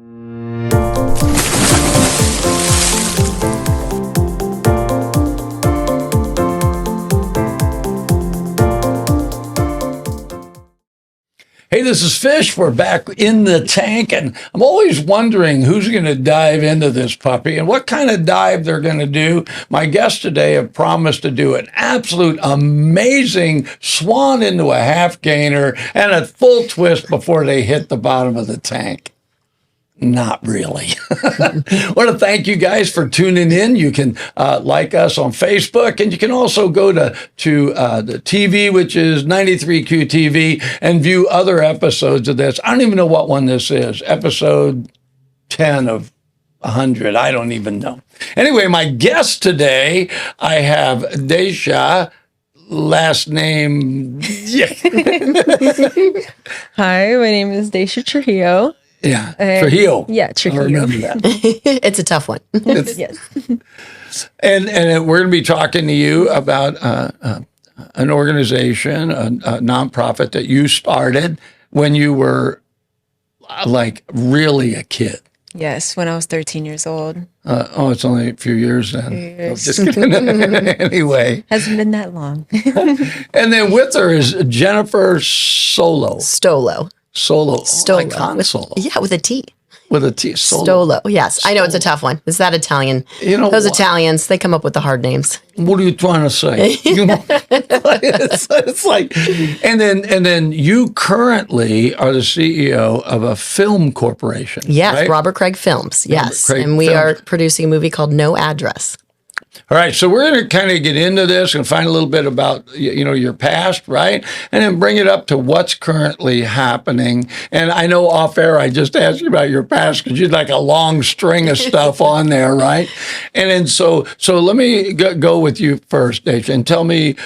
Hey, this is Fish. We're back in the tank, and I'm always wondering who's going to dive into this puppy and what kind of dive they're going to do. My guests today have promised to do an absolute amazing swan into a half gainer and a full twist before they hit the bottom of the tank. Not really. I want to thank you guys for tuning in. You can like us on Facebook, and you can also go to the TV, which is 93Q TV, and view other episodes of this. I don't even know what one this is. Episode 10 of 100. I don't even know. Anyway, my guest today, I have Daysha. Last name. Yeah. Hi, my name is Daysha Trujillo. Yeah, Trujillo. Yeah, Trujillo. I remember that. It's a tough one. Yes. And we're going to be talking to you about an organization, a nonprofit that you started when you were like really a kid. Yes, when I was 13 years old. It's only a few years then. Years. So just kidding. Anyway. Hasn't been that long. And then with her is Jennifer Stolo. Stolo. Like Han Solo. Yeah, with a T. With a T. Stolo. Yes, I know it's a tough one. It's that Italian. You know those what? Italians, they come up with the hard names. What are you trying to say? You know, it's like, and then you currently are the CEO of a film corporation. Yes, right? Robert Craig Films. Yes, Craig and we Films. are producing a movie called No Address. All right, so we're going to kind of get into this and find a little bit about your past, right? And then bring it up to what's currently happening. And I know off air I just asked you about your past because you'd like a long string of stuff on there, right? And then so let me go with you first, Daysha, and tell me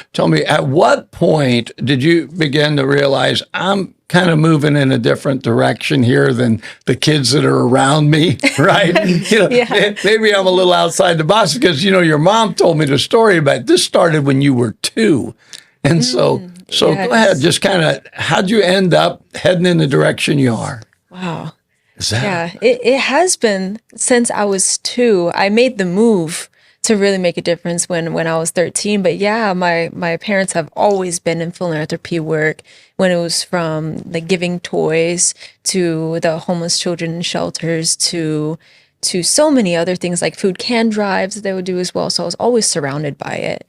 at what point did you begin to realize I'm kind of moving in a different direction here than the kids that are around me, right? Yeah. Maybe I'm a little outside the box because, your mom told me the story about this started when you were 2. And so yes. Go ahead, just kind of, how'd you end up heading in the direction you are? Wow. Is that? Yeah, it has been since I was 2. I made the move to really make a difference when I was 13. But yeah, my parents have always been in philanthropy work, when it was from like giving toys to the homeless children in shelters to so many other things like food can drives that they would do as well. So I was always surrounded by it.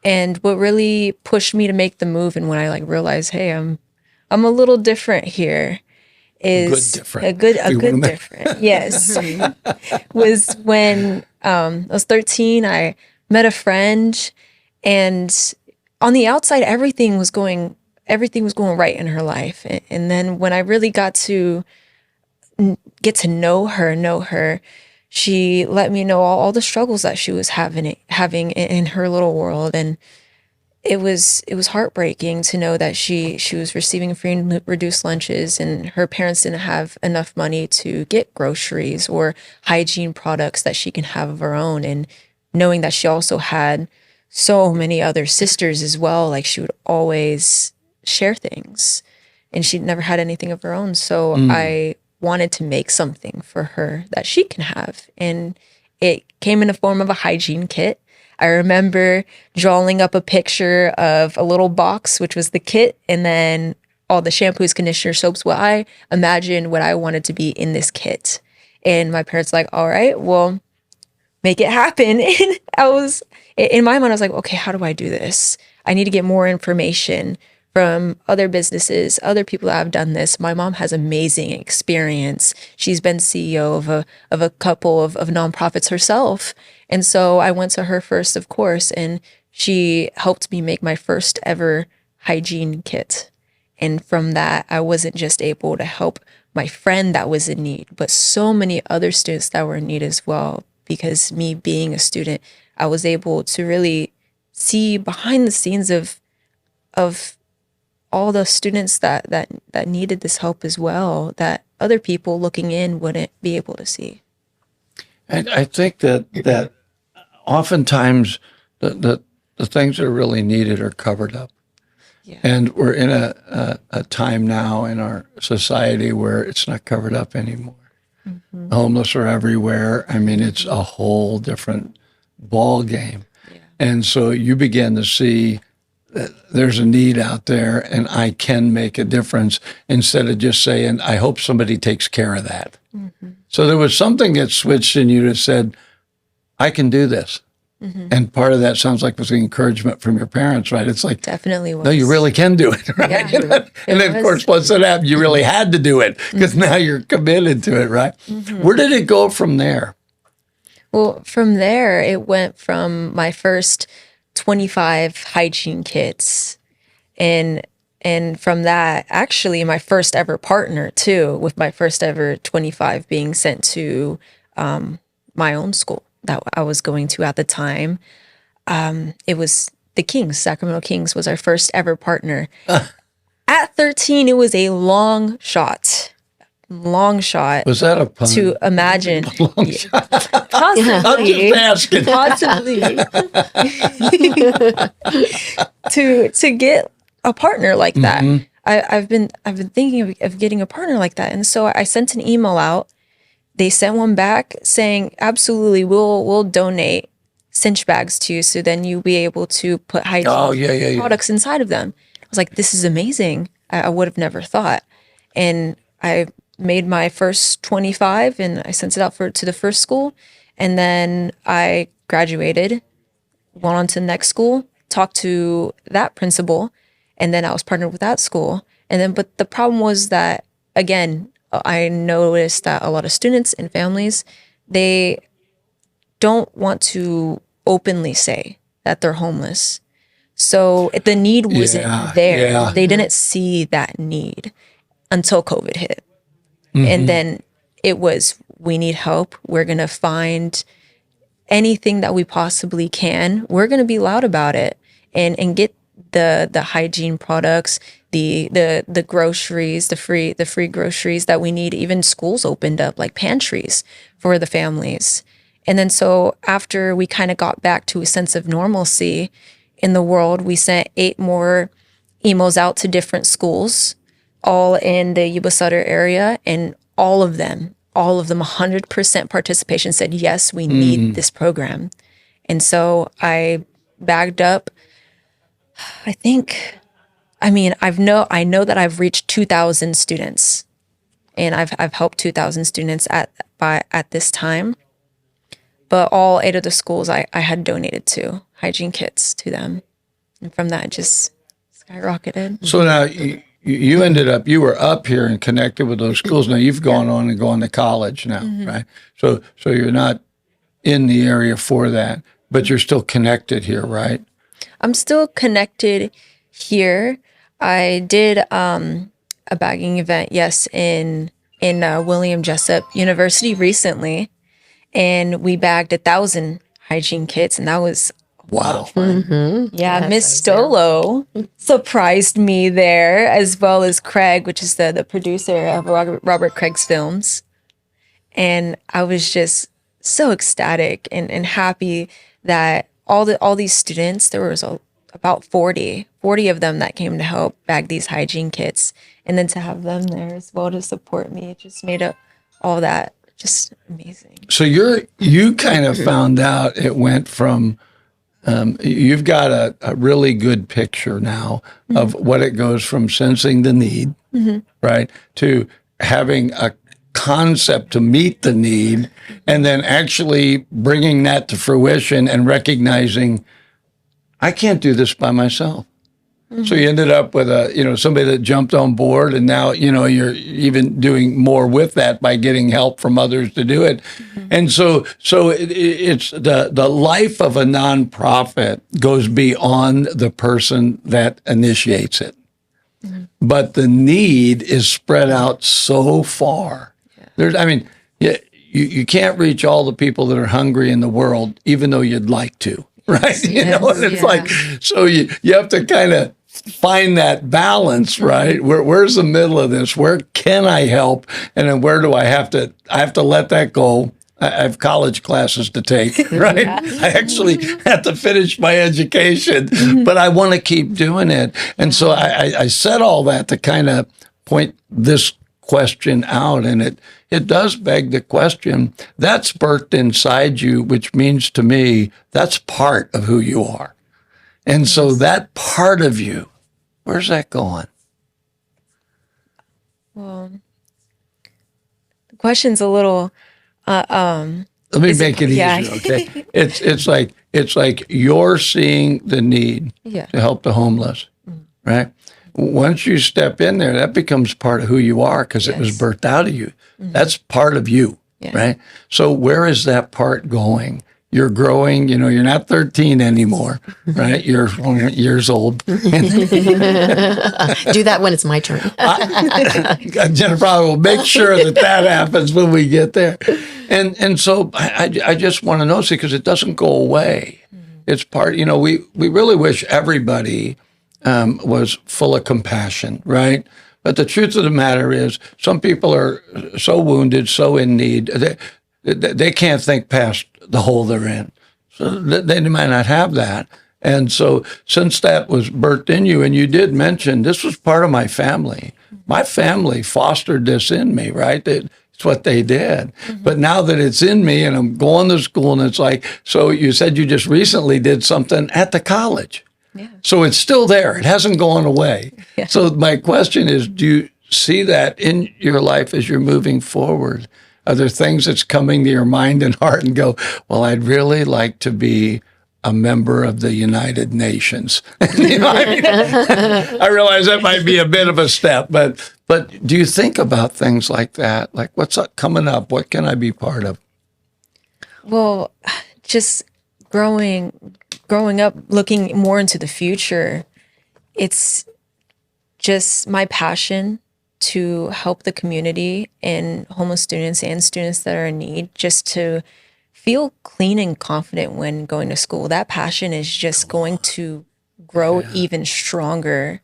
And what really pushed me to make the move, and when I like realized, hey, I'm a little different here, is different. a good different. Yes. Was when I was 13, I met a friend, and on the outside everything was going right in her life. And then when I really got to get to know her, she let me know all the struggles that she was having in her little world. And it was heartbreaking to know that she was receiving free and reduced lunches, and her parents didn't have enough money to get groceries or hygiene products that she can have of her own. And knowing that she also had so many other sisters as well, like she would always share things, and she'd never had anything of her own. So I wanted to make something for her that she can have, and it came in the form of a hygiene kit. I remember drawing up a picture of a little box, which was the kit, and then all the shampoos, conditioners, soaps, what I imagined what I wanted to be in this kit. And my parents were like, all right, well, make it happen. And in my mind, I was like, okay, how do I do this? I need to get more information from other businesses, other people that have done this. My mom has amazing experience. She's been CEO of a couple of nonprofits herself. And so I went to her first, of course, and she helped me make my first ever hygiene kit. And from that, I wasn't just able to help my friend that was in need, but so many other students that were in need as well. Because me being a student, I was able to really see behind the scenes of all the students that needed this help as well, that other people looking in wouldn't be able to see. And I think that oftentimes the things that are really needed are covered up. Yeah. And we're in a time now in our society where it's not covered up anymore. Mm-hmm. Homeless are everywhere. I mean, it's a whole different ball game. And so you begin to see that there's a need out there and I can make a difference instead of just saying, I hope somebody takes care of that. So there was something that switched in you that said, I can do this. And part of that sounds like was the encouragement from your parents, right? It's like, Definitely was. no, you really can do it, right? Yeah, and then, of course, once that happened, you really had to do it because now you're committed to it, right? Where did it go from there? Well, from there, it went from my first 25 hygiene kits. And from that, actually, my first ever partner, too, with my first ever 25 being sent to my own school that I was going to at the time. It was the Kings, Sacramento Kings was our first ever partner. At 13, it was a long shot. Was that a pun? To imagine. Possibly. I'm just asking. Possibly. to get a partner like that. I've been thinking of getting a partner like that. And so I sent an email out. They sent one back saying, absolutely, we'll donate cinch bags to you so then you'll be able to put hygiene products inside of them. I was like, this is amazing. I would have never thought. And I made my first 25 and I sent it out to the first school. And then I graduated, went on to the next school, talked to that principal, and then I was partnered with that school. And then, but the problem was that, again, I noticed that a lot of students and families, they don't want to openly say that they're homeless. So the need wasn't there. Yeah. They didn't see that need until COVID hit. And then it was, we need help. We're going to find anything that we possibly can. We're going to be loud about it and get the hygiene products, the groceries, the free groceries that we need. Even schools opened up like pantries for the families. And then so after we kind of got back to a sense of normalcy in the world, we sent 8 more emails out to different schools, all in the Yuba Sutter area, and all of them, 100% participation said, yes, we need this program. And so I bagged up, I know that I've reached 2,000 students, and I've helped 2,000 students at this time. But all 8 of the schools I had donated to hygiene kits to them. And from that, it just skyrocketed. So now you ended up, you were up here and connected with those schools. Now you've gone on and gone to college now, right? So you're not in the area for that, but you're still connected here, right? I'm still connected here. I did a bagging event, yes, in William Jessup University recently, and we bagged 1,000 hygiene kits, and that was wow. Yeah, Yes, Miss Stolo surprised me there, as well as Craig, which is the producer of Robert Craig's films. And I was just so ecstatic and happy that all these students, there was about 40 of them that came to help bag these hygiene kits. And then to have them there as well to support me, it just made all that just amazing. So you kind of found out it went from, you've got a really good picture now of what it goes from sensing the need, right, to having a concept to meet the need, and then actually bringing that to fruition and recognizing, I can't do this by myself. So you ended up with somebody that jumped on board, and now, you're even doing more with that by getting help from others to do it. And so it's the life of a nonprofit goes beyond the person that initiates it. But the need is spread out so far. You can't reach all the people that are hungry in the world, even though you'd like to, right? And it's like, so you have to kind of find that balance, right? Where's the middle of this? Where can I help? And then where do I have to let that go? I have college classes to take, right? I actually have to finish my education, but I want to keep doing it. And so I said all that to kind of point this question out, and it it does beg the question that's birthed inside you, which means to me that's part of who you are. And so that part of you, where's that going? Well, the question's a little. Let me make it easier, okay? It's like you're seeing the need Yeah. to help the homeless, right? Once you step in there, that becomes part of who you are because it was Yes. birthed out of you. That's part of you, Yeah. right? So where is that part going? You're growing, you're not 13 anymore, right? You're years old. Do that when it's my turn. Jennifer, I will make sure that happens when we get there. And so I just want to know, see, because it doesn't go away. It's part, we really wish everybody was full of compassion, right? But the truth of the matter is some people are so wounded, so in need, they can't think past the hole they're in. So they might not have that. And so since that was birthed in you, and you did mention this was part of my family fostered this in me, right? It's what they did. But now that it's in me and I'm going to school and it's like, so you said you just recently did something at the college. Yeah. So it's still there. It hasn't gone away. Yeah. So my question is, do you see that in your life as you're moving forward? Are there things that's coming to your mind and heart and go, well, I'd really like to be a member of the United Nations? I realize that might be a bit of a step, but do you think about things like that? Like what's coming up? What can I be part of? Well, just growing up, looking more into the future, it's just my passion to help the community and homeless students and students that are in need, just to feel clean and confident when going to school. That passion is just going to grow even stronger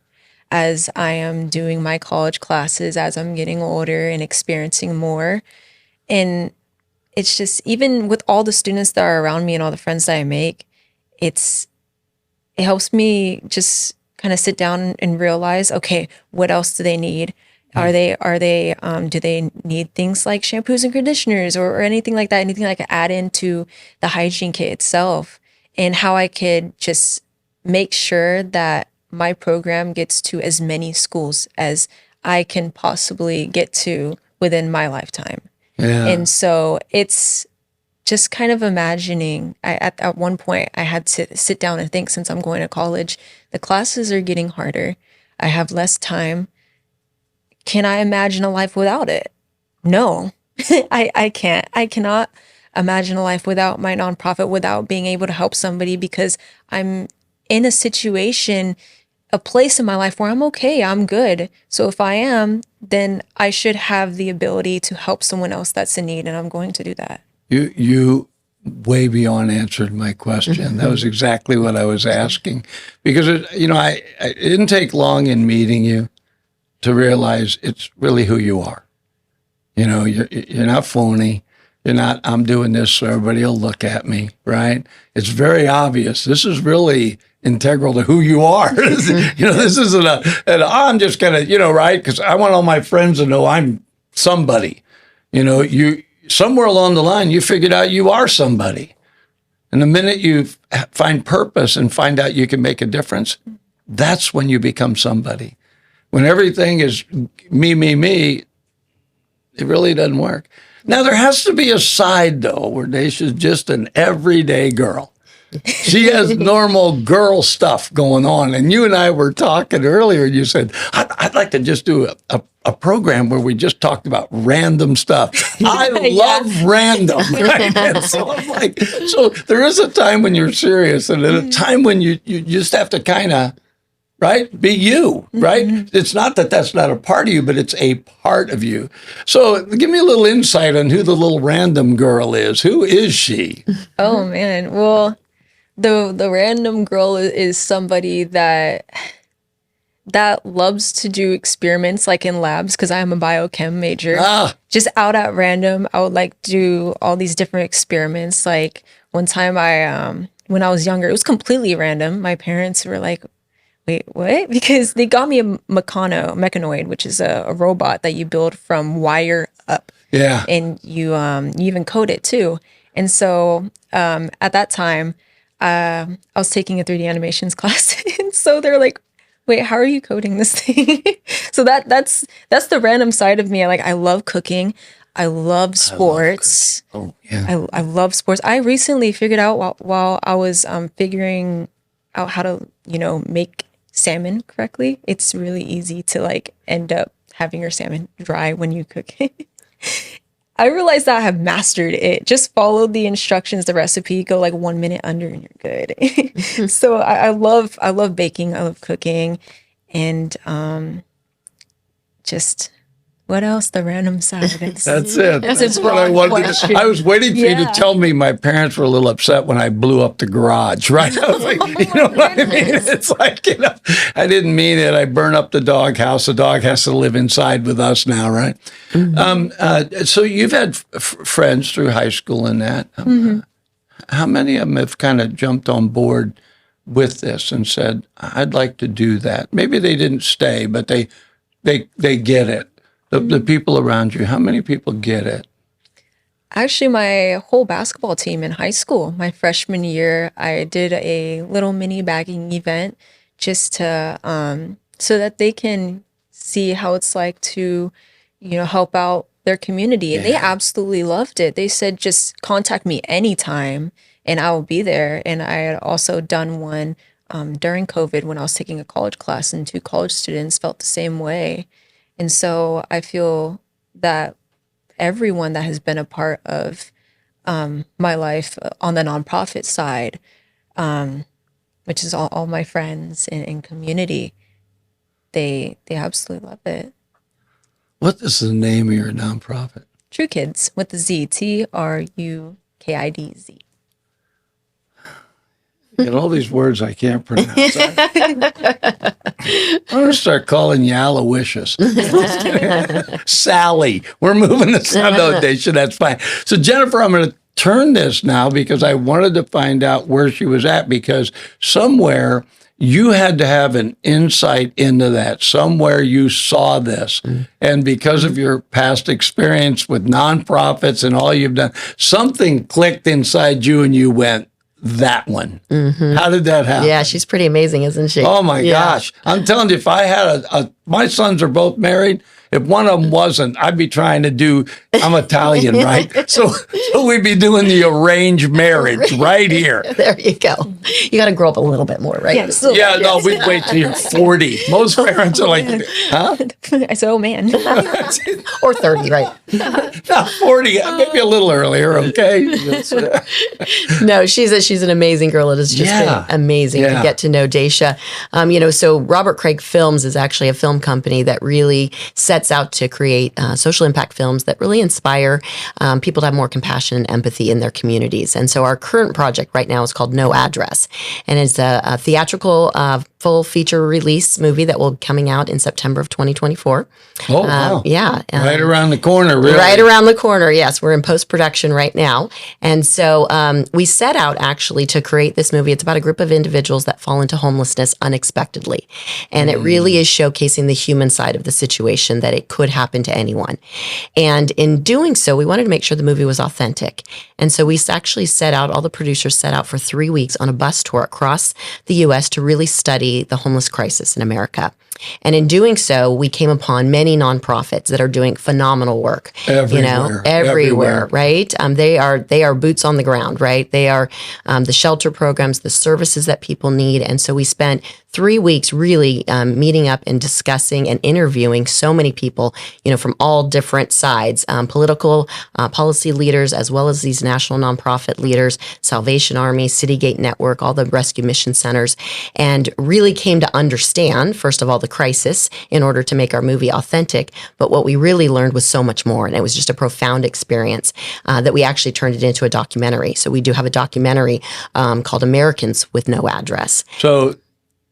as I am doing my college classes, as I'm getting older and experiencing more. And it's just, even with all the students that are around me and all the friends that I make, it helps me just kind of sit down and realize, okay, what else do they need? Do they need things like shampoos and conditioners or anything like that? Anything I could add into the hygiene kit itself, and how I could just make sure that my program gets to as many schools as I can possibly get to within my lifetime. Yeah. And so it's just kind of imagining. At one point, I had to sit down and think, since I'm going to college, the classes are getting harder. I have less time. Can I imagine a life without it? No, I can't. I cannot imagine a life without my nonprofit, without being able to help somebody, because I'm in a situation, a place in my life where I'm okay, I'm good. So if I am, then I should have the ability to help someone else that's in need, and I'm going to do that. You way beyond answered my question. That was exactly what I was asking, because it didn't take long in meeting you to realize it's really who you are. You're not phony. You're not, I'm doing this so everybody will look at me, right? It's very obvious. This is really integral to who you are. This isn't I'm just going to, right? Because I want all my friends to know I'm somebody. You somewhere along the line, you figured out you are somebody. And the minute you find purpose and find out you can make a difference, that's when you become somebody. When everything is me, it really doesn't work. Now, there has to be a side, though, where Daysha's just an everyday girl. She has normal girl stuff going on. And you and I were talking earlier, and you said, I'd like to just do a program where we just talked about random stuff. I love random. Right? And so I'm like, so there is a time when you're serious, and then a time when you just have to kind of, right? Be you, right? It's not that that's not a part of you, but it's a part of you. So give me a little insight on who the little random girl is. Who is she? Oh man. Well, the random girl is somebody that loves to do experiments, like in labs, because I am a biochem major. Just out at random, I would like do all these different experiments. Like one time when I was younger, it was completely random. My parents were like, wait, what? Because they got me a mechanoid, which is a robot that you build from wire up. Yeah. and you even code it too. And so at that time, I was taking a 3D animations class, and so they're like, "Wait, how are you coding this thing?" So that's the random side of me. I love cooking. I love sports. Oh, yeah. I love sports. I recently figured out while I was figuring out how to, make salmon correctly. It's really easy to end up having your salmon dry when you cook it. I realized that I have mastered it. Just follow the instructions, the recipe, go 1 minute under and you're good. So I love baking. I love cooking. And just what else? The random side. That's it. That's what I broad wanted question. I was waiting for you to Yeah. tell me my parents were a little upset when I blew up the garage, right? I was like, you know what I mean? It's like, I didn't mean it. I burned up the doghouse. The dog has to live inside with us now, right? So you've had friends through high school and that. How many of them have kind of jumped on board with this and said, I'd like to do that? Maybe they didn't stay, but they get it. The people around you, how many people get it? Actually, my whole basketball team in high school, my freshman year, I did a little mini bagging event just to so that they can see how it's like to, help out their community. And they absolutely loved it. They said, just contact me anytime and I will be there. And I had also done one during COVID when I was taking a college class, and 2 college students felt the same way. And so I feel that everyone that has been a part of my life on the nonprofit side, which is all my friends and community, they absolutely love it. What is the name of your nonprofit? True Kids with the Z, TRUKIDZ. And all these words I can't pronounce. I'm going to start calling you Aloysius. Sally. We're moving to no, Daysha, that's fine. So Jennifer, I'm going to turn this now because I wanted to find out where she was at, because somewhere you had to have an insight into that. Somewhere you saw this. And because of your past experience with nonprofits and all you've done, something clicked inside you and you went, that one. How did that happen? Yeah, she's pretty amazing, isn't she? Oh my gosh. I'm telling you, if I had my sons are both married. If one of them wasn't, I'd be trying to do, I'm Italian, right? So we'd be doing the arranged marriage right here. There you go. You got to grow up a little bit more, right? Yes. Yeah, no, we'd wait till you're 40. Most parents are like, huh? I said, oh man. Or 30, right? Not 40, maybe a little earlier, okay? No, she's an amazing girl. It has just Yeah. been amazing to get to know Daysha. So Robert Craig Films is actually a film company that really sets out to create social impact films that really inspire people to have more compassion and empathy in their communities. And so our current project right now is called No Address, and it's a theatrical full feature release movie that will be coming out in September of 2024. Oh, wow. Yeah. Right around the corner, really. Right around the corner, yes. We're in post-production right now. And so we set out actually to create this movie. It's about a group of individuals that fall into homelessness unexpectedly. And it really is showcasing the human side of the situation, that it could happen to anyone. And in doing so, we wanted to make sure the movie was authentic. And so we actually all the producers set out for 3 weeks on a bus tour across the U.S. to really study the homeless crisis in America. And in doing so, we came upon many nonprofits that are doing phenomenal work. Everywhere, right? They are boots on the ground, right? They are the shelter programs, the services that people need. And so we spent 3 weeks really meeting up and discussing and interviewing so many people, from all different sides, political policy leaders, as well as these national nonprofit leaders, Salvation Army, City Gate Network, all the rescue mission centers, and really came to understand, first of all, the crisis in order to make our movie authentic. But what we really learned was so much more. And it was just a profound experience that we actually turned it into a documentary. So we do have a documentary called Americans with No Address. So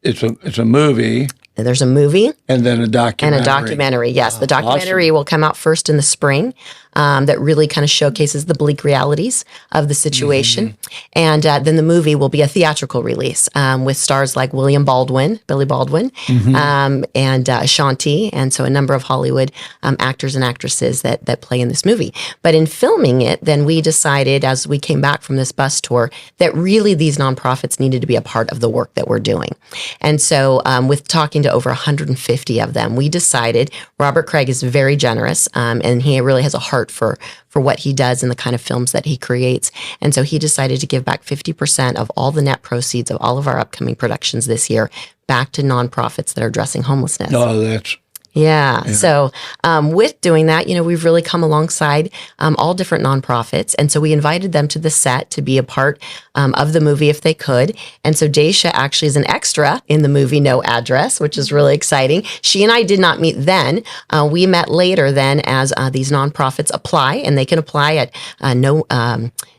it's a movie. There's a movie. And then a documentary. And a documentary, yes. The documentary will come out first in the spring. that really kind of showcases the bleak realities of the situation. And then the movie will be a theatrical release with stars like Billy Baldwin, and Ashanti, and so a number of Hollywood actors and actresses that play in this movie. But in filming it, then we decided as we came back from this bus tour that really these nonprofits needed to be a part of the work that we're doing. And so with talking to over 150 of them, we decided Robert Craig is very generous, and he really has a heart for what he does and the kind of films that he creates. And so he decided to give back 50% of all the net proceeds of all of our upcoming productions this year back to nonprofits that are addressing homelessness. Oh, that's Yeah. So with doing that, we've really come alongside all different nonprofits. And so we invited them to the set to be a part of the movie if they could. And so Daysha actually is an extra in the movie No Address, which is really exciting. She and I did not meet then. We met later then as these nonprofits apply, and they can apply at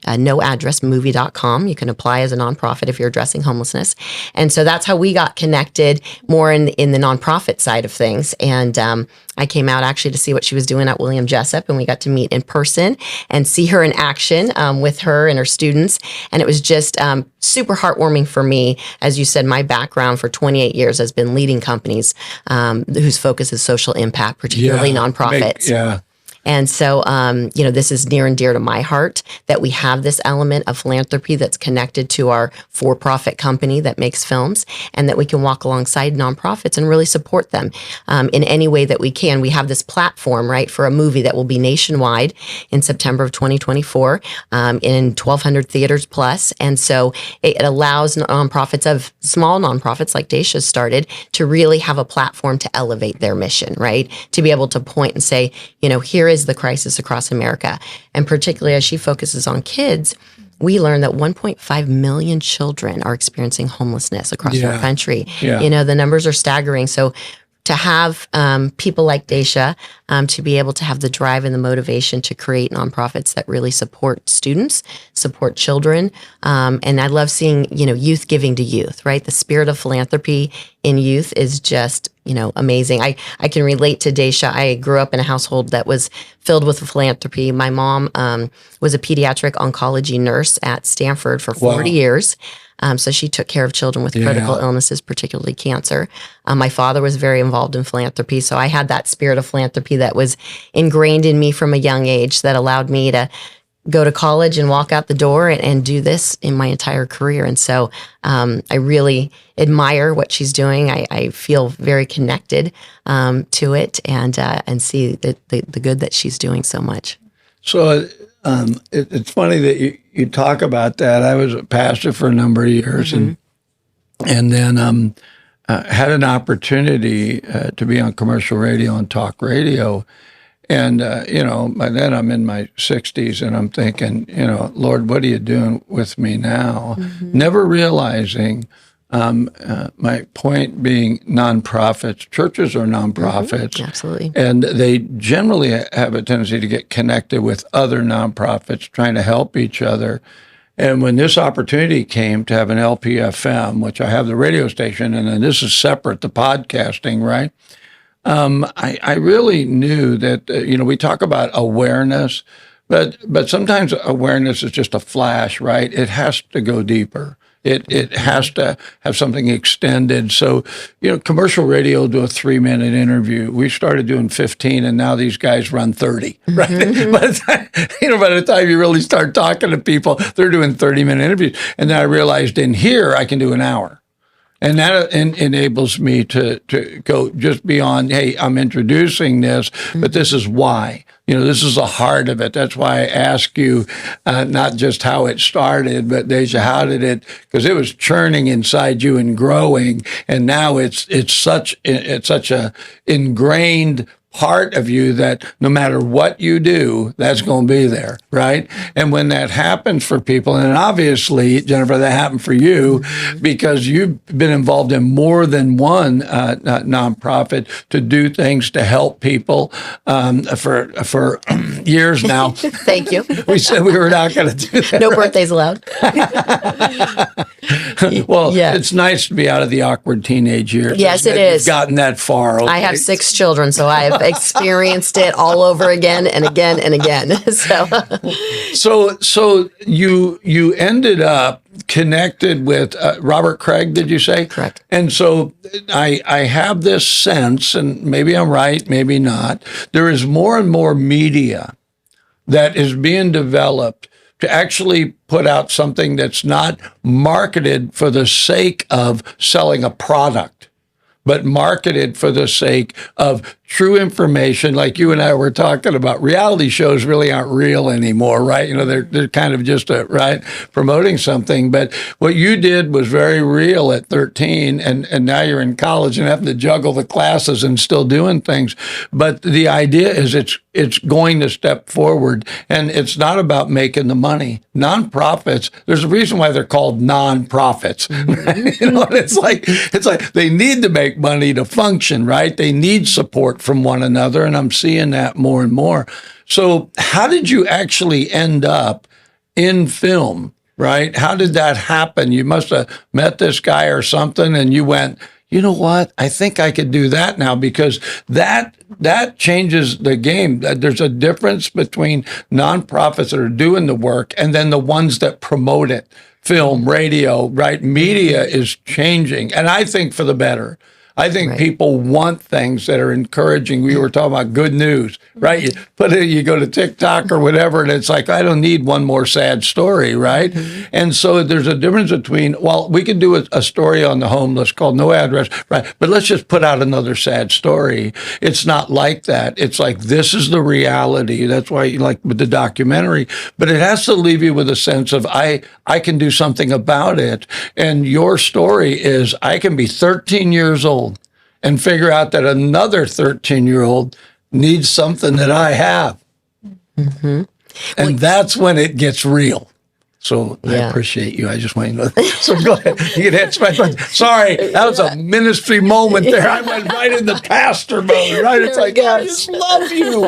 noaddressmovie.com. You can apply as a nonprofit if you're addressing homelessness. And so that's how we got connected more in the nonprofit side of things. And I came out actually to see what she was doing at William Jessup, and we got to meet in person and see her in action with her and her students. And it was just super heartwarming for me. As you said, my background for 28 years has been leading companies whose focus is social impact, particularly nonprofits. And so, this is near and dear to my heart that we have this element of philanthropy that's connected to our for-profit company that makes films, and that we can walk alongside nonprofits and really support them in any way that we can. We have this platform, right, for a movie that will be nationwide in September of 2024 in 1,200 theaters plus. And so it allows nonprofits small nonprofits like Daysha started to really have a platform to elevate their mission, right, to be able to point and say, here is the crisis across America. And particularly as she focuses on kids, we learned that 1.5 million children are experiencing homelessness across our country. The numbers are staggering. So to have people like Daysha to be able to have the drive and the motivation to create nonprofits that really support students, support children. And I love seeing, youth giving to youth, right? The spirit of philanthropy in youth is just, amazing. I can relate to Daysha. I grew up in a household that was filled with philanthropy. My mom was a pediatric oncology nurse at Stanford for 40 years. So she took care of children with critical illnesses, particularly cancer. My father was very involved in philanthropy. So I had that spirit of philanthropy that was ingrained in me from a young age that allowed me to go to college and walk out the door and do this in my entire career. And so I really admire what she's doing. I feel very connected to it and see the good that she's doing so much. So it's funny that you talk about that. I was a pastor for a number of years, and then had an opportunity to be on commercial radio and talk radio. And, by then I'm in my 60s, and I'm thinking, Lord, what are you doing with me now? Never realizing my point being nonprofits. Churches are nonprofits. Absolutely. And they generally have a tendency to get connected with other nonprofits, trying to help each other. And when this opportunity came to have an LPFM, which I have the radio station, and then this is separate, the podcasting, right? I really knew that, we talk about awareness, but sometimes awareness is just a flash, right? It has to go deeper. It has to have something extended. So, commercial radio will do a 3-minute interview. We started doing 15, and now these guys run 30, right? By the time you really start talking to people, they're doing 30-minute interviews. And then I realized in here, I can do an hour. And that enables me to go just beyond, hey, I'm introducing this, but this is why. This is the heart of it. That's why I ask you not just how it started, but Daysha, how did it? Because it was churning inside you and growing, and now it's such a ingrained part of you that no matter what you do, that's going to be there, right? And when that happens for people, and obviously, Jennifer, that happened for you because you've been involved in more than one nonprofit to do things to help people for years now. Thank you. We said we were not going to do that. No birthdays allowed. Well, Yeah. it's nice to be out of the awkward teenage years. Yes, Isn't it You've is. gotten that far. Okay? I have 6 children, so I have experienced it all over again and again and again. So you ended up connected with Robert Craig, did you say? Correct. And so I have this sense, and maybe I'm right, maybe not. There is more and more media that is being developed to actually put out something that's not marketed for the sake of selling a product, but marketed for the sake of true information. Like you and I were talking about, reality shows really aren't real anymore, right? You know, they're kind of just promoting something. But what you did was very real at 13, and now you're in college and having to juggle the classes and still doing things. But the idea is it's going to step forward, and it's not about making the money. Nonprofits, there's a reason why they're called nonprofits. You know, it's like they need to make money to function, right? They need support from one another, and I'm seeing that more and more. So how did you actually end up in film, right? How did that happen? You must have met this guy or something, and you went, you know what? I think I could do that now, because that changes the game. There's a difference between nonprofits that are doing the work and then the ones that promote it. Film, radio, right? Media is changing, and I think for the better. I think people want things that are encouraging. We were talking about good news, right? You go to TikTok or whatever, and it's like, I don't need one more sad story, right? And so there's a difference between, well, we could do a story on the homeless called No Address, right? But let's just put out another sad story. It's not like that. It's like, this is the reality. That's why you like with the documentary. But it has to leave you with a sense of, I can do something about it. And your story is, I can be 13 years old and figure out that another 13-year-old needs something that I have. And that's when it gets real. So I appreciate you. I just want you to know. So go ahead. You can hit my button. Sorry, that was a ministry moment there. I went right in the pastor mode, right? It's like, I just love you.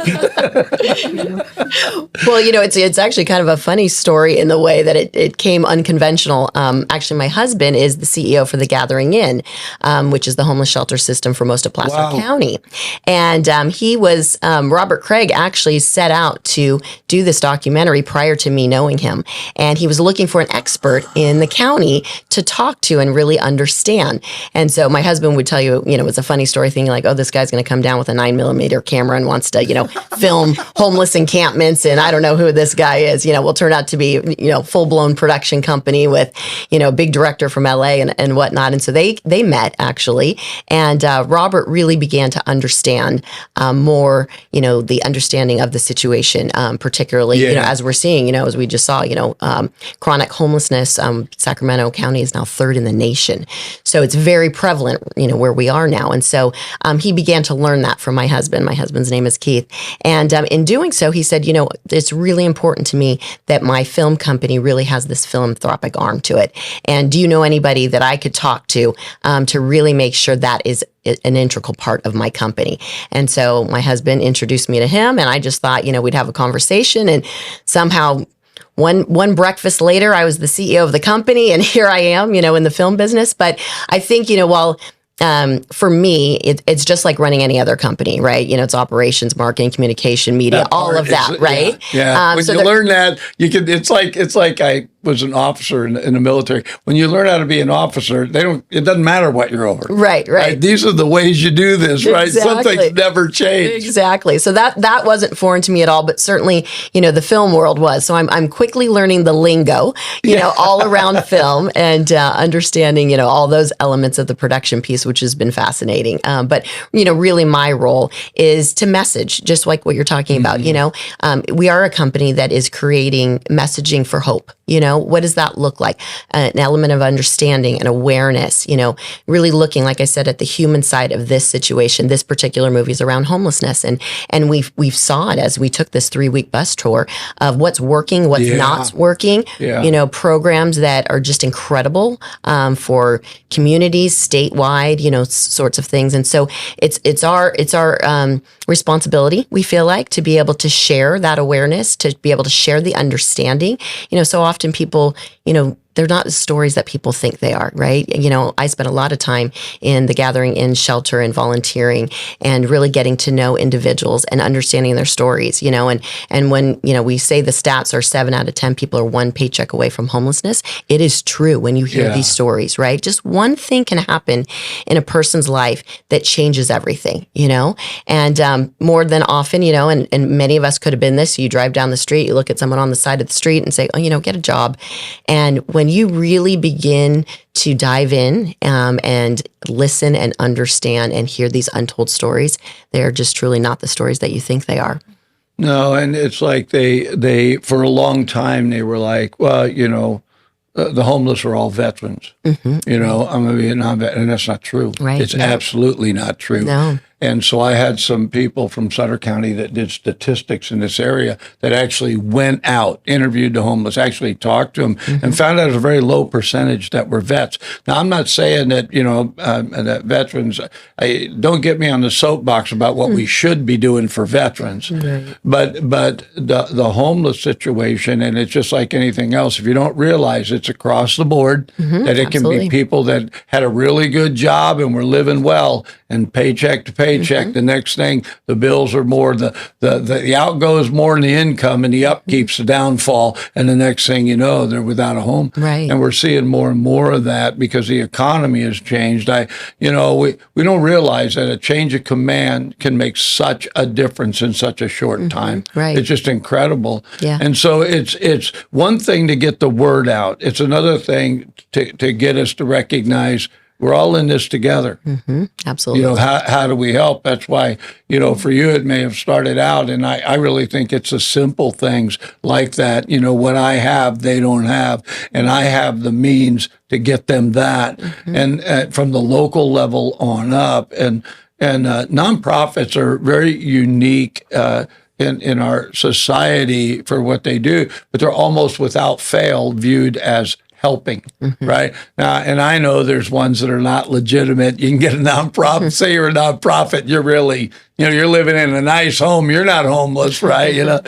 Well, you know, it's actually kind of a funny story in the way that it came unconventional. Actually, my husband is the CEO for the Gathering Inn, which is the homeless shelter system for most of Placer County. And he was, Robert Craig actually set out to do this documentary prior to me knowing him. And he was looking for an expert in the county to talk to and really understand. And so my husband would tell you, you know, it's a funny story thinking like, oh, this guy's going to come down with a 9mm camera and wants to, you know, film homeless encampments. And I don't know who this guy is, you know, will turn out to be, you know, full-blown production company with, you know, big director from LA and whatnot. And so they met actually. And Robert really began to understand more, you know, the understanding of the situation, particularly, you know, as we're seeing, you know, as we just saw, you know, chronic homelessness, Sacramento County is now 3rd in the nation. So it's very prevalent, you know, where we are now. And so he began to learn that from my husband. My husband's name is Keith. And in doing so, he said, you know, it's really important to me that my film company really has this philanthropic arm to it. And do you know anybody that I could talk to really make sure that is an integral part of my company? And so my husband introduced me to him, and I just thought, you know, we'd have a conversation, and somehow one breakfast later, I was the CEO of the company, and here I am, you know, in the film business. But I think, you know, while for me, it's just like running any other company, right? You know, it's operations, marketing, communication, media, all of that, right? Yeah. When you learn that, you can. It's like I was an officer in the military. When you learn how to be an officer, it doesn't matter what you're over. Right. These are the ways you do this, right? Exactly. Some things never change. Exactly. So that wasn't foreign to me at all, but certainly, you know, the film world was. So I'm quickly learning the lingo, you know, all around film and understanding, you know, all those elements of the production piece, which has been fascinating. But, you know, really my role is to message, just like what you're talking about. You know, we are a company that is creating messaging for hope. You know, what does that look like? An element of understanding and awareness, you know, really looking, like I said, at the human side of this situation. This particular movie is around homelessness. And we've saw it as we took this 3-week bus tour of what's working, what's not working, you know, programs that are just incredible for communities statewide, you know, sorts of things. And so it's our responsibility, we feel like, to be able to share that awareness, to be able to share the understanding. You know, so often people, you know, they're not the stories that people think they are, right? You know, I spent a lot of time in the Gathering Inn shelter and volunteering and really getting to know individuals and understanding their stories, you know, and when, you know, we say the stats are 7 out of 10 people are one paycheck away from homelessness, it is true when you hear these stories, right? Just one thing can happen in a person's life that changes everything, you know, and more than often, you know, and many of us could have been this. You drive down the street, you look at someone on the side of the street and say, oh, you know, get a job. And when you really begin to dive in and listen and understand and hear these untold stories, they are just truly not the stories that you think they are. No, and it's like they for a long time they were like, well, you know, the homeless are all veterans. You know, I'm a Vietnam vet, and that's not true. Right. It's absolutely not true. No. And so I had some people from Sutter County that did statistics in this area that actually went out, interviewed the homeless, actually talked to them, and found out it was a very low percentage that were vets. Now, I'm not saying that, you know, that veterans, don't get me on the soapbox about what we should be doing for veterans. Right. But the homeless situation, and it's just like anything else, if you don't realize it's across the board, that it can be people that had a really good job and were living well and paycheck to paycheck. The next thing, the bills are more, the outgo is more than the income, and the upkeep's the downfall. And the next thing you know, they're without a home. Right. And we're seeing more and more of that because the economy has changed. We don't realize that a change of command can make such a difference in such a short time. Right. It's just incredible. Yeah. And so it's one thing to get the word out. It's another thing to get us to recognize we're all in this together. Absolutely. You know, how do we help? That's why, you know, for you, it may have started out. And I really think it's the simple things like that. You know, what I have, they don't have. And I have the means to get them that. And from the local level on up. And nonprofits are very unique in our society for what they do, but they're almost without fail viewed as helping, right? Now, and I know there's ones that are not legitimate. You can get a nonprofit, say you're a nonprofit, you're really, you know, you're living in a nice home, you're not homeless, right? You know,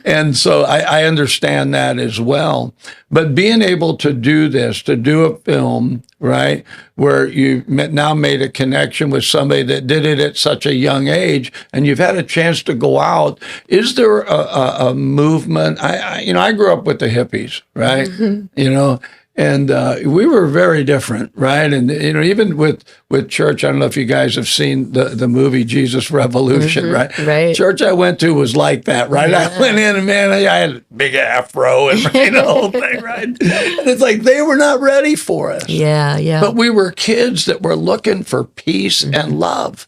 and so I understand that as well. But being able to do this, to do a film, right, where you now made a connection with somebody that did it at such a young age, and you've had a chance to go out, is there a movement? I grew up with the hippies, right? You know, and we were very different, right? And, you know, even with church, I don't know if you guys have seen the movie Jesus Revolution, right? Right. Church I went to was like that, right? Yeah. I went in and, man, I had a big afro and the whole thing, right? And it's like they were not ready for us. Yeah, yeah. But we were kids that were looking for peace and love.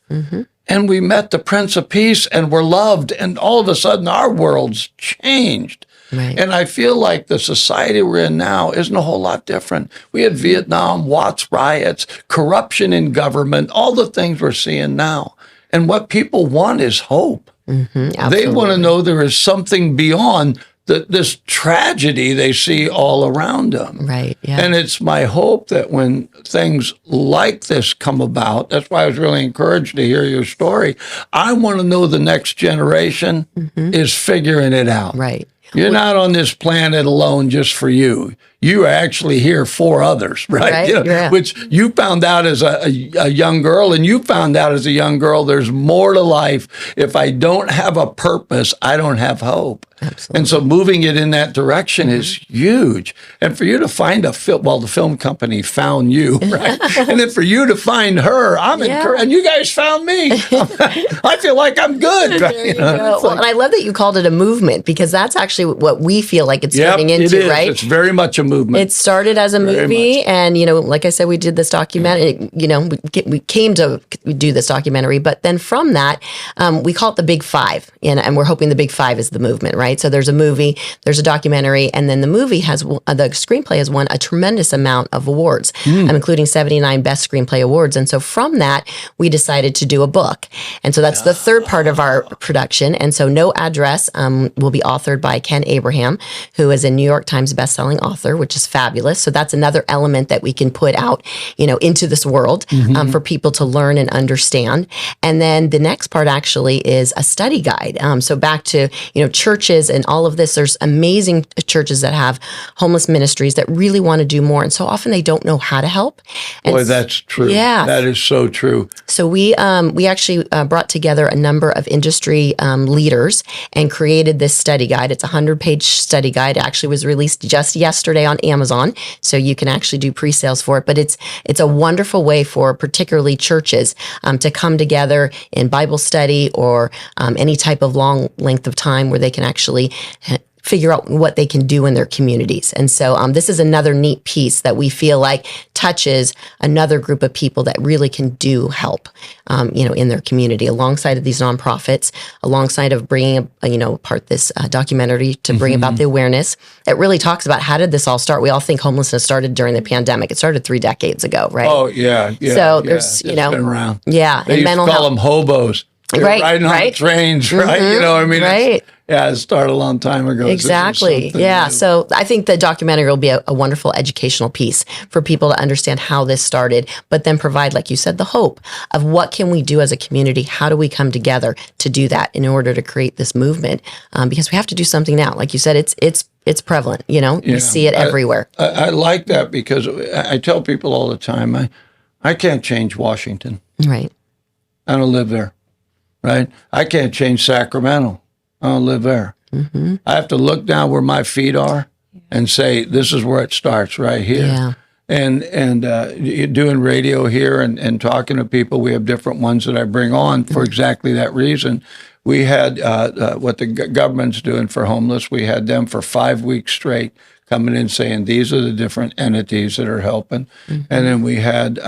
And we met the Prince of Peace and were loved. And all of a sudden, our world's changed. Right. And I feel like the society we're in now isn't a whole lot different. We had Vietnam, Watts riots, corruption in government, all the things we're seeing now. And what people want is hope. They want to know there is something beyond this tragedy they see all around them. Right, yeah. And it's my hope that when things like this come about, that's why I was really encouraged to hear your story. I want to know the next generation is figuring it out. Right. You're not on this planet alone just for you. You are actually here for others, right? You know, yeah. Which you found out as a young girl, and you found out as a young girl, there's more to life. If I don't have a purpose, I don't have hope. Absolutely. And so moving it in that direction is huge. And for you to find the film company found you, right? And then for you to find her, I'm encouraged. And you guys found me. I feel like I'm good. There you go. Well, and I love that you called it a movement, because that's actually what we feel like it's turning into, it is. right? It's very much a movement. It started as a movie, and, you know, like I said, we did this documentary, you know, we came to do this documentary, but then from that, we call it the Big Five, and we're hoping the Big Five is the movement, right? So there's a movie, there's a documentary, and then the movie the screenplay has won a tremendous amount of awards, including 79 Best Screenplay Awards. And so from that, we decided to do a book. And so that's the third part of our production. And so No Address will be authored by Ken Abraham, who is a New York Times bestselling author, which is fabulous. So that's another element that we can put out, into this world for people to learn and understand. And then the next part actually is a study guide. So back to, churches and all of this, there's amazing churches that have homeless ministries that really want to do more. And so often they don't know how to help. And Boy, that's true. Yeah. That is so true. So we actually brought together a number of industry leaders and created this study guide. It's a 100-page study guide. It actually was released just yesterday on Amazon, so you can actually do pre-sales for it. But it's a wonderful way for particularly churches to come together in Bible study or any type of long length of time where they can actually figure out what they can do in their communities. And so this is another neat piece that we feel like touches another group of people that really can do help, in their community, alongside of these nonprofits, alongside of bringing, part this documentary to bring about the awareness. It really talks about how did this all start? We all think homelessness started during the pandemic. It started 3 decades ago, right? Oh, yeah. So there's, it's been around. Yeah. They And used to mental call health. them hobos. They were riding on the trains, right? Right. It started a long time ago. Exactly. Yeah. So I think the documentary will be a wonderful educational piece for people to understand how this started, but then provide, like you said, the hope of what can we do as a community? How do we come together to do that in order to create this movement? Because we have to do something now. Like you said, it's prevalent. You see it everywhere. I like that because I tell people all the time, I can't change Washington. Right. I don't live there. Right. I can't change Sacramento. I don't live there. I have to look down where my feet are and say, this is where it starts, right here. Yeah. And doing radio here and talking to people, we have different ones that I bring on for exactly that reason. We had what the government's doing for homeless. We had them for 5 weeks straight coming in saying, these are the different entities that are helping. And then we had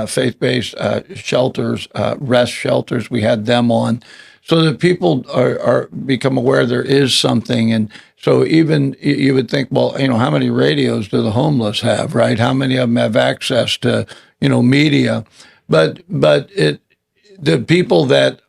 faith-based shelters, rest shelters. We had them on. So that people are become aware there is something. And so even you would think, well, how many radios do the homeless have, right? How many of them have access to, media? But the people that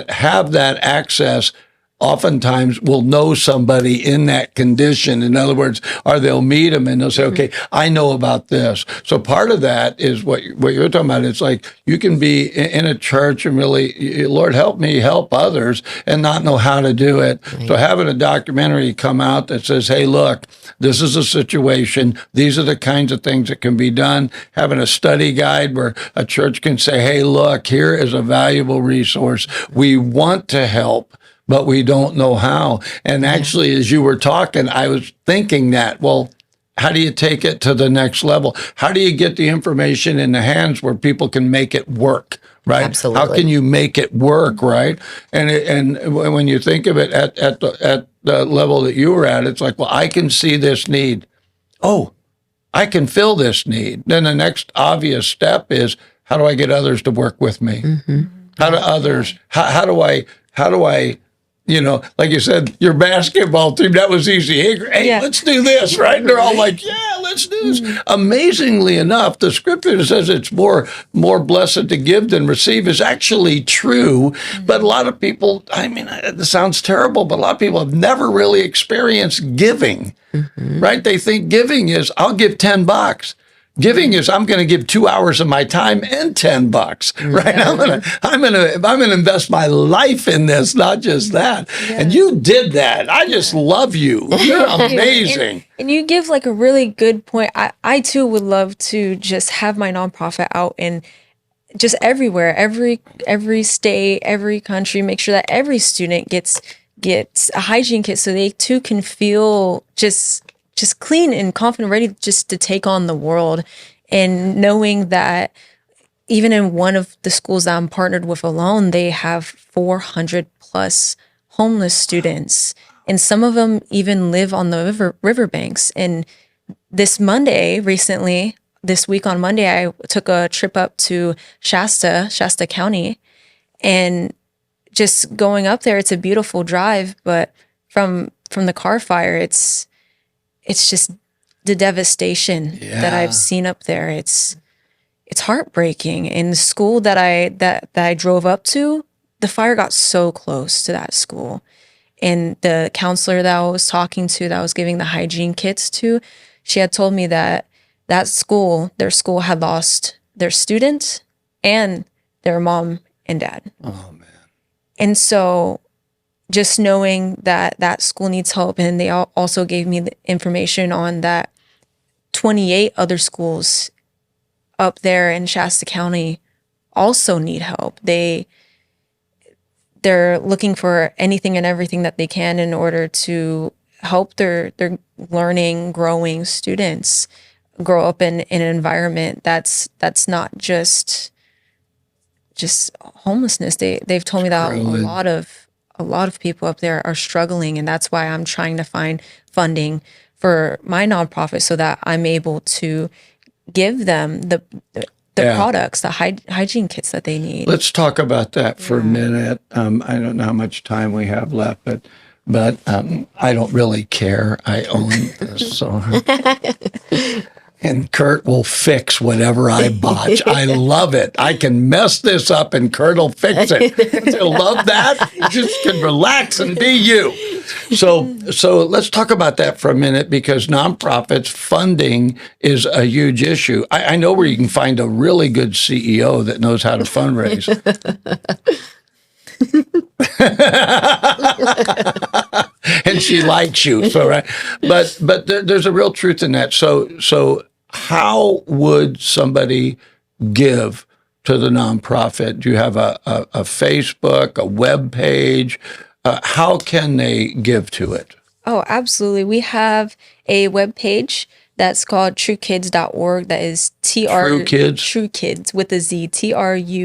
have that access oftentimes will know somebody in that condition. In other words, or they'll meet them and they'll say, okay, I know about this. So part of that is what you're talking about. It's like you can be in a church and really, Lord, help me help others and not know how to do it. Right. So having a documentary come out that says, hey, look, this is a situation. These are the kinds of things that can be done. Having a study guide where a church can say, hey, look, here is a valuable resource. We want to help, but we don't know how. And actually, as you were talking, I was thinking that, well, how do you take it to the next level? How do you get the information in the hands where people can make it work, right? Absolutely. How can you make it work, right? And when you think of it at the level that you were at, it's like, well, I can see this need. Oh, I can fill this need. Then the next obvious step is, how do I get others to work with me? How do others, how do I, like you said, your basketball team, that was easy. Hey, let's do this, right? And they're all like, yeah, let's do this. Amazingly enough, the scripture that says it's more blessed to give than receive is actually true. But a lot of people, it sounds terrible, but a lot of people have never really experienced giving, right? They think giving is, I'll give $10. Giving is, I'm going to give 2 hours of my time and $10, right? I'm going to invest my life in this, not just that. Yeah. And you did that. I just love you. You're amazing. And you give like a really good point. I too would love to just have my nonprofit out in just everywhere, every state, every country, make sure that every student gets a hygiene kit so they too can feel just clean and confident, ready just to take on the world. And knowing that even in one of the schools that I'm partnered with alone, they have 400 plus homeless students. And some of them even live on the riverbanks. And this week on Monday, I took a trip up to Shasta County. And just going up there, it's a beautiful drive. But from the car fire, it's just the devastation that I've seen up there. It's heartbreaking. In the school that I drove up to, the fire got so close to that school. And the counselor that I was talking to, that I was giving the hygiene kits to, she had told me that their school had lost their students and their mom and dad. Oh, man. And so just knowing that that school needs help, and they also gave me the information on that 28 other schools up there in Shasta County also need help. They're looking for anything and everything that they can in order to help their learning, growing students grow up in an environment that's not just homelessness. They've told me that a lot of people up there are struggling, and that's why I'm trying to find funding for my nonprofit so that I'm able to give them the products, the hygiene kits that they need. Let's talk about that for a minute. I don't know how much time we have left, but I don't really care. I own this, so. And Kurt will fix whatever I botch. I love it. I can mess this up and Kurt will fix it. I love that. You just can relax and be you. So let's talk about that for a minute, because nonprofits funding is a huge issue. I know where you can find a really good CEO that knows how to fundraise. And she likes you, so right. But there's a real truth in that. So how would somebody give to the nonprofit? Do you have a Facebook, a web page? How can they give to it? Oh, absolutely. We have a webpage that's called truekids.org. That is True Kids? True Kids with a Z, TRUKIDZ.org.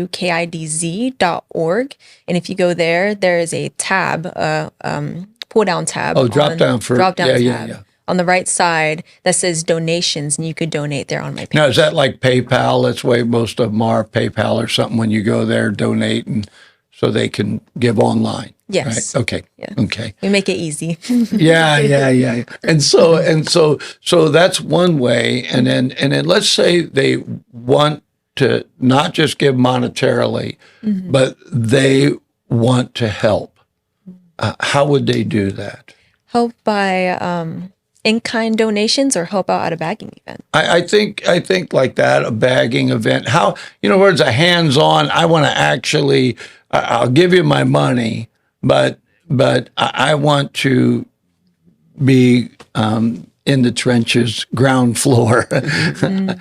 And if you go there, there is a tab, pull down tab. Oh, drop down tab yeah. on the right side that says donations, and you could donate there on my page. Now, is that like PayPal? That's the way most of them are, PayPal or something. When you go there, donate, and so they can give online. Yes. Right? Okay. Yeah. Okay. We make it easy. Yeah. And so that's one way. And then let's say they want to not just give monetarily, but they want to help. How would they do that? Help by in-kind donations, or help out at a bagging event? I think like that, a bagging event. How, where it's a hands-on, I want to actually, I'll give you my money, but I want to be in the trenches, ground floor.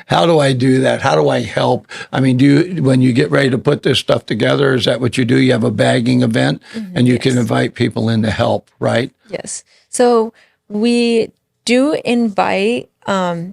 How do I do that? How do I help? I mean, when you get ready to put this stuff together, is that what you do? You have a bagging event, and you can invite people in to help, right? Yes. So we do invite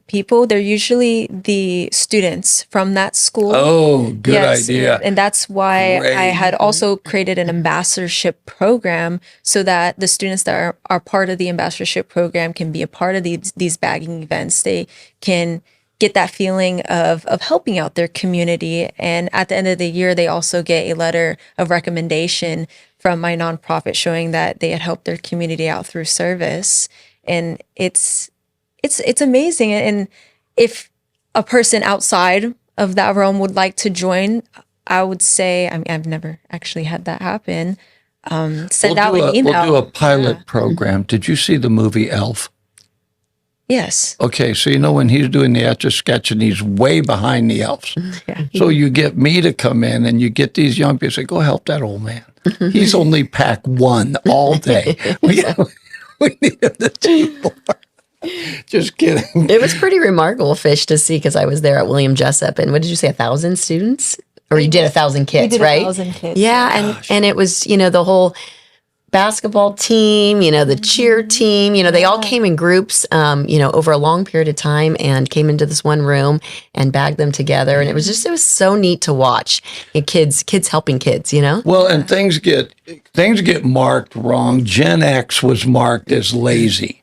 people. They're usually the students from that school. Oh, good idea. And that's why Great. I had also created an ambassadorship program so that the students that are part of the ambassadorship program can be a part of these bagging events. They can get that feeling of helping out their community. And at the end of the year, they also get a letter of recommendation from my nonprofit showing that they had helped their community out through service. And it's amazing. And if a person outside of that realm would like to join, I would say, I've never actually had that happen. Send out an email. We'll do a pilot program. Did you see the movie Elf? Yes. Okay, so when he's doing the Etch-a-Sketch and he's way behind the elves. Yeah. So you get me to come in and you get these young people say, go help that old man. He's only pack one all day. We need him to do more. Just kidding. It was pretty remarkable, Fish, to see, because I was there at William Jessup, and what did you say, 1,000 students? Or you did 1,000 kids, We did right? 1,000 kids. Yeah, and it was, the whole basketball team, the cheer team, they all came in groups, over a long period of time and came into this one room and bagged them together. And it was so neat to watch. And kids helping kids, Well, and things get marked wrong. Gen X was marked as lazy.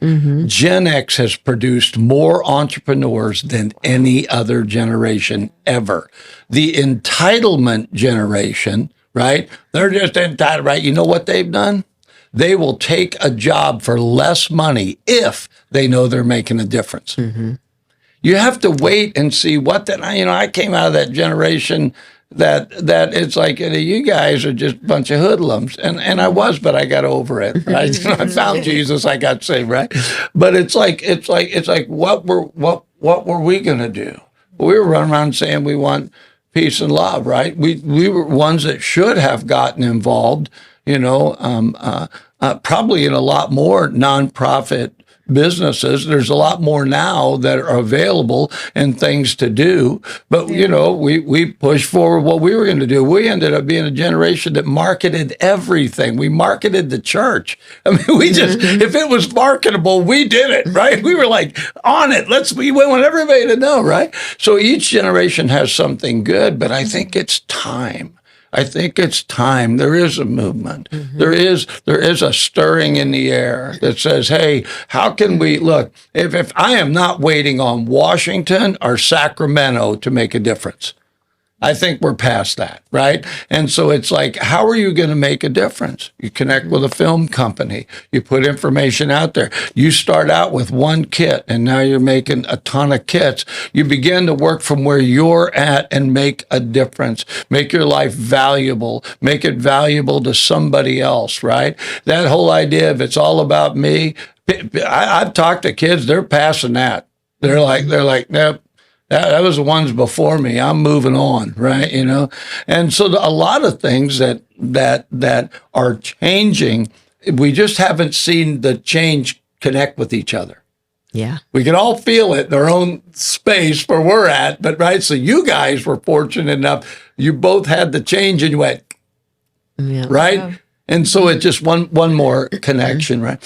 Gen X has produced more entrepreneurs than any other generation ever. The entitlement generation, right? They're just entitled, right? You know what they've done? They will take a job for less money if they know they're making a difference. You have to wait and see what that, I came out of that generation that it's like, you guys are just a bunch of hoodlums, and I was, but I got over it. Right? I found Jesus, I got saved. Right? But it's like what were we going to do? We were running around saying we want peace and love. Right? We were ones that should have gotten involved. Probably in a lot more nonprofit businesses. There's a lot more now that are available and things to do. But, we pushed forward what we were going to do. We ended up being a generation that marketed everything. We marketed the church. I mean, we just, if it was marketable, we did it, right? We were like on it. We want everybody to know, right? So each generation has something good, but I think it's time. I think it's time. There is a movement. There is a stirring in the air that says, hey, how can we look? If I am not waiting on Washington or Sacramento to make a difference, I think we're past that, right? And so it's like, how are you going to make a difference? You connect with a film company. You put information out there. You start out with one kit, and now you're making a ton of kits. You begin to work from where you're at and make a difference. Make your life valuable. Make it valuable to somebody else, right? That whole idea of it's all about me. I've talked to kids. They're passing that. They're like, nope. That was the ones before me. I'm moving on, right? And so a lot of things that are changing, we just haven't seen the change connect with each other. Yeah. We can all feel it in our own space where we're at, but right. So you guys were fortunate enough. You both had the change and you went, right? Yeah. And so it's just one more connection, right?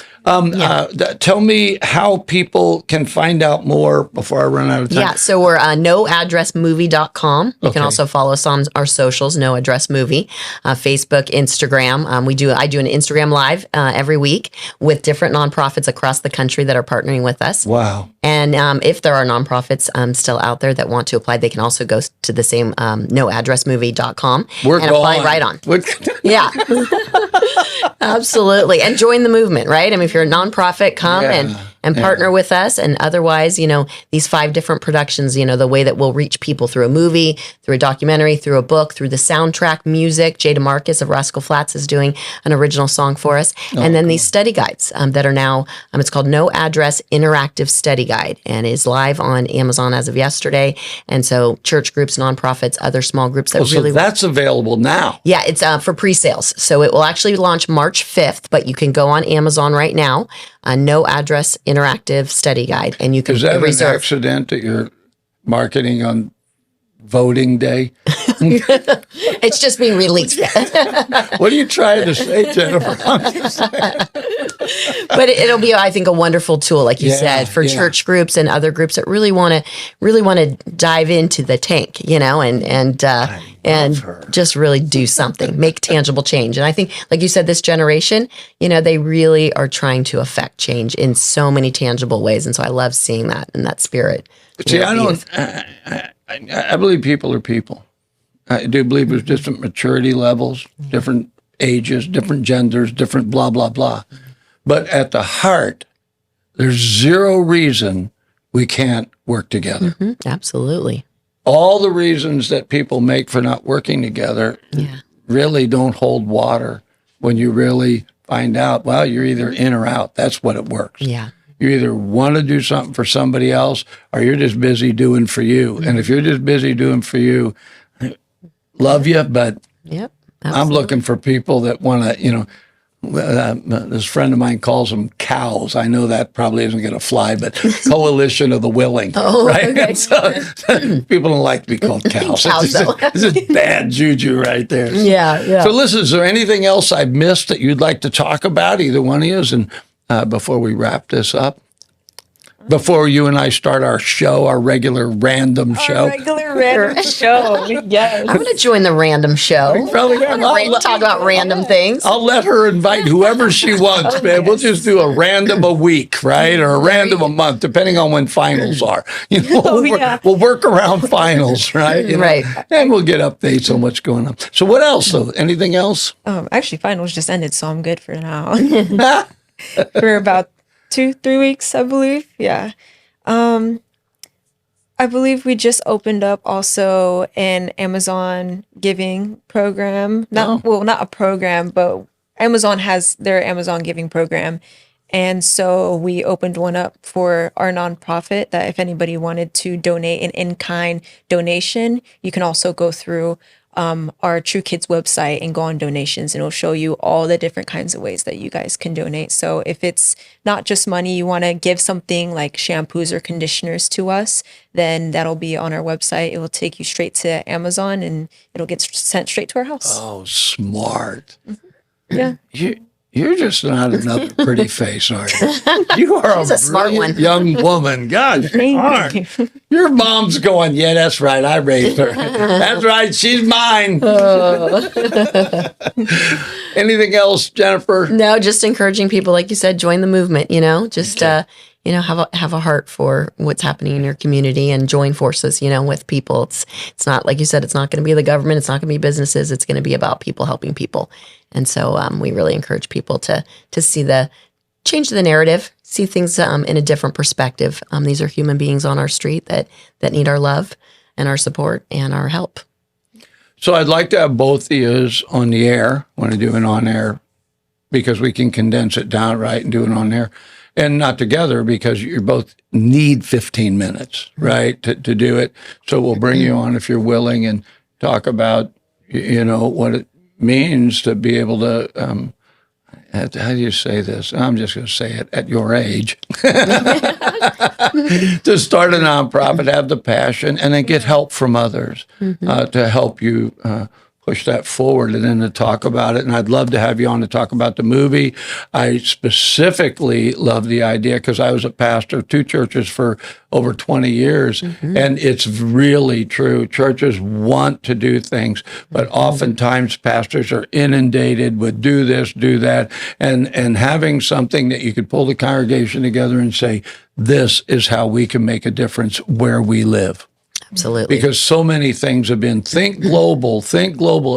Tell me how people can find out more before I run out of time. Yeah, so we're noaddressmovie.com. You can also follow us on our socials, No Address Movie, Facebook, Instagram. I do an Instagram Live every week with different nonprofits across the country that are partnering with us. Wow. And if there are nonprofits still out there that want to apply, they can also go to the same noaddressmovie.com and apply right on. Yeah. Absolutely. And join the movement, right? I mean, if you're a nonprofit, come and partner with us. And otherwise, these 5 different productions, the way that we'll reach people through a movie, through a documentary, through a book, through the soundtrack, music. Jada Marcus of Rascal Flatts is doing an original song for us. And then these study guides that are now, it's called No Address Interactive Study Guide and is live on Amazon as of yesterday. And so church groups, nonprofits, other small groups that really... So that's available now. Yeah, it's for pre-sales. So it will actually launch March 5th, but you can go on Amazon right now, No Address Interactive Study Guide, and you can reserve. Is that an accident that you're marketing on voting day? It's just being released. What are you trying to say, Jennifer? But it'll be, I think, a wonderful tool, like you said, for church groups and other groups that really want to dive into the tank, and just really do something, make tangible change. And I think, like you said, this generation, they really are trying to affect change in so many tangible ways. And so I love seeing that in that spirit. See, I believe people are people. I do believe there's different maturity levels, different ages, different genders, different blah, blah, blah. But at the heart, there's zero reason we can't work together. Mm-hmm, absolutely. All the reasons that people make for not working together really don't hold water when you really find out, well, you're either in or out. That's what it works. Yeah. You either want to do something for somebody else or you're just busy doing for you. And if you're just busy doing for you, love you, but I'm looking for people that want to, this friend of mine calls them cows. I know that probably isn't going to fly, but coalition of the willing, right? Okay. So, people don't like to be called cows. It's a bad juju right there. Yeah. So listen, is there anything else I've missed that you'd like to talk about, either one of you? And before we wrap this up, before you and I start our show, our regular random show. Yes. I'm going to join the random show. Talk about random things. I'll let her invite whoever she wants, man. We'll just do a random a week, right? Or a random a month, depending on when finals are. We'll work around finals, right? Right. And we'll get updates on what's going on. So what else, though? Anything else? Actually, finals just ended, so I'm good for now. For about 2-3 weeks, I believe. Yeah. I believe we just opened up also an Amazon giving program. Not a program, but Amazon has their Amazon giving program. And so we opened one up for our nonprofit that if anybody wanted to donate an in-kind donation, you can also go through our True Kids website and go on donations, and it'll show you all the different kinds of ways that you guys can donate. So if it's not just money, you want to give something like shampoos or conditioners to us, then that'll be on our website. It will take you straight to Amazon and it'll get sent straight to our house. Oh, smart. Yeah. You're just not another pretty face, are you? You are She's a smart brilliant one. young woman. God, Thank you. your mom's going, yeah, that's right. I raised her. That's right. She's mine. Anything else, Jennifer? No, just encouraging people, like you said, join the movement, just, have a heart for what's happening in your community and join forces, with people. It's not, like you said, it's not going to be the government. It's not going to be businesses. It's going to be about people helping people. And so we really encourage people to change the narrative, see things in a different perspective. These are human beings on our street that need our love and our support and our help. So I'd like to have both of you on the air when I do an on-air, because we can condense it down right and do it on air. And not together, because you both need 15 minutes, right, to do it. So we'll bring you on if you're willing and talk about, what it means to be able to, how do you say this? I'm just going to say it, at your age, to start a nonprofit, have the passion, and then get help from others to help you push that forward, and then to talk about it. And I'd love to have you on to talk about the movie. I specifically love the idea because I was a pastor of 2 churches for over 20 years. And it's really true. Churches want to do things, but oftentimes pastors are inundated with do this, do that. And having something that you could pull the congregation together and say, this is how we can make a difference where we live. Absolutely. Because so many things have been think global.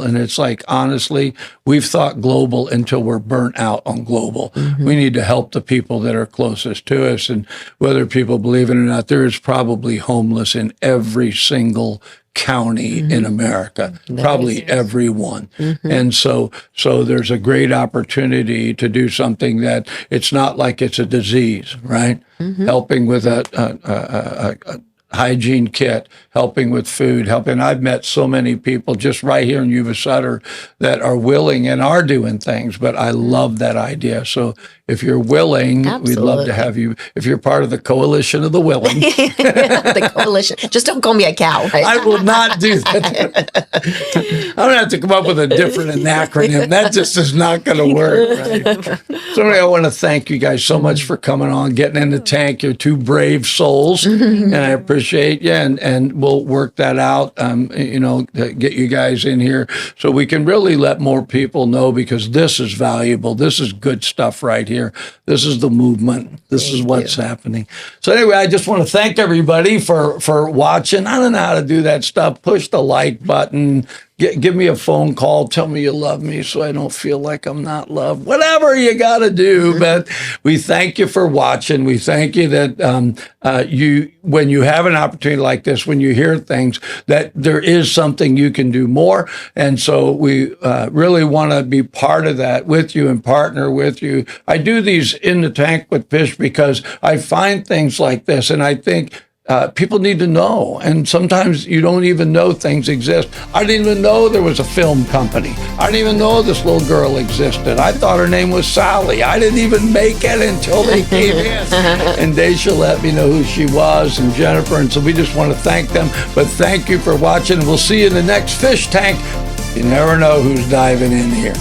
And it's like, honestly, we've thought global until we're burnt out on global. We need to help the people that are closest to us. And whether people believe it or not, there is probably homeless in every single county in America, probably every one. And so there's a great opportunity to do something that it's not like it's a disease, right? Helping with a hygiene kit, helping with food, I've met so many people just right here in Yuba Sutter that are willing and are doing things, but I love that idea. So if you're willing, we'd love to have you, if you're part of the Coalition of the Willing. The coalition. Just don't call me a cow. Right? I will not do that. I'm going to have to come up with a different acronym. That just is not going to work. Right? So anyway, I want to thank you guys so much for coming on, getting in the tank. You're 2 brave souls, and I appreciate you. And we'll work that out, to get you guys in here so we can really let more people know, because this is valuable. This is good stuff right here. This is the movement. This is what's happening. So anyway, I just want to thank everybody for watching. I don't know how to do that stuff. Push the like button. Give me a phone call. Tell me you love me so I don't feel like I'm not loved. Whatever you got to do. But we thank you for watching. We thank you that when you have an opportunity like this, when you hear things, that there is something you can do more. And so we really want to be part of that with you and partner with you. I do these In the Tank with Fish because I find things like this, and I think people need to know. And sometimes you don't even know things exist. I didn't even know there was a film company. I didn't even know this little girl existed. I thought her name was Sally. I didn't even make it until they came in. And Daysha let me know who she was, and Jennifer. And so we just want to thank them. But thank you for watching. We'll see you in the next fish tank. You never know who's diving in here.